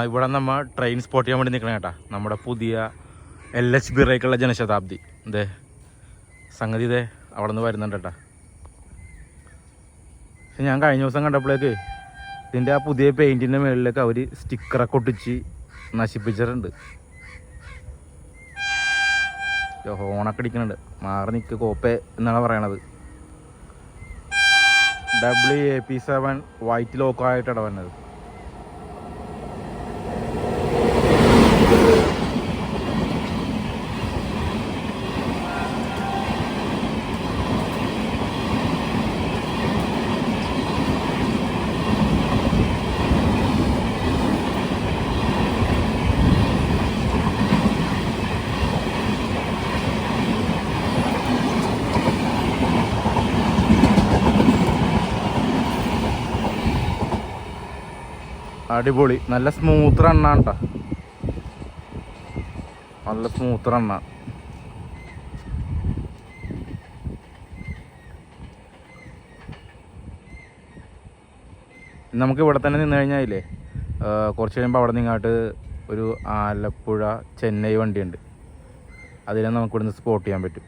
ഇവിടെ നമ്മൾ train spot ചെയ്യാൻ വേണ്ടി നിൽക്കണം കേട്ടാ. നമ്മുടെ പുതിയ LHB റേക്കുള്ള ജനശതാബ്ദി ഇതേ സംഗതി ഇതേ അവിടെ നിന്ന് വരുന്നുണ്ട് കേട്ടാ. പക്ഷെ ഞാൻ കഴിഞ്ഞ ദിവസം കണ്ടപ്പോഴേക്ക് ഇതിൻ്റെ ആ പുതിയ പെയിൻറ്റിൻ്റെ മുകളിലേക്ക് അവർ സ്റ്റിക്കറൊക്കെ ഒട്ടിച്ച് നശിപ്പിച്ചിട്ടുണ്ട്. ഹോണൊക്കെ അടിക്കുന്നുണ്ട്. മാറി നിൽക്ക് കോപ്പേ എന്നാണ് പറയണത്. WAP7 വൈറ്റ് ലോക്കായിട്ടാണ് വന്നത്. അടിപൊളി, നല്ല സ്മൂത്ത് റണ്ണാണ് കേട്ടോ. നല്ല സ്മൂത്ത് റണ്ണാണ്. നമുക്ക് ഇവിടെ തന്നെ നിന്ന് കഴിഞ്ഞാലേ കുറച്ച് കഴിയുമ്പോൾ അവിടെ നിന്ന് ഇങ്ങോട്ട് ഒരു ആലപ്പുഴ ചെന്നൈ വണ്ടിയുണ്ട്. അതിനെ നമുക്ക് ഇവിടുന്ന് സ്പോട്ട് ചെയ്യാൻ പറ്റും.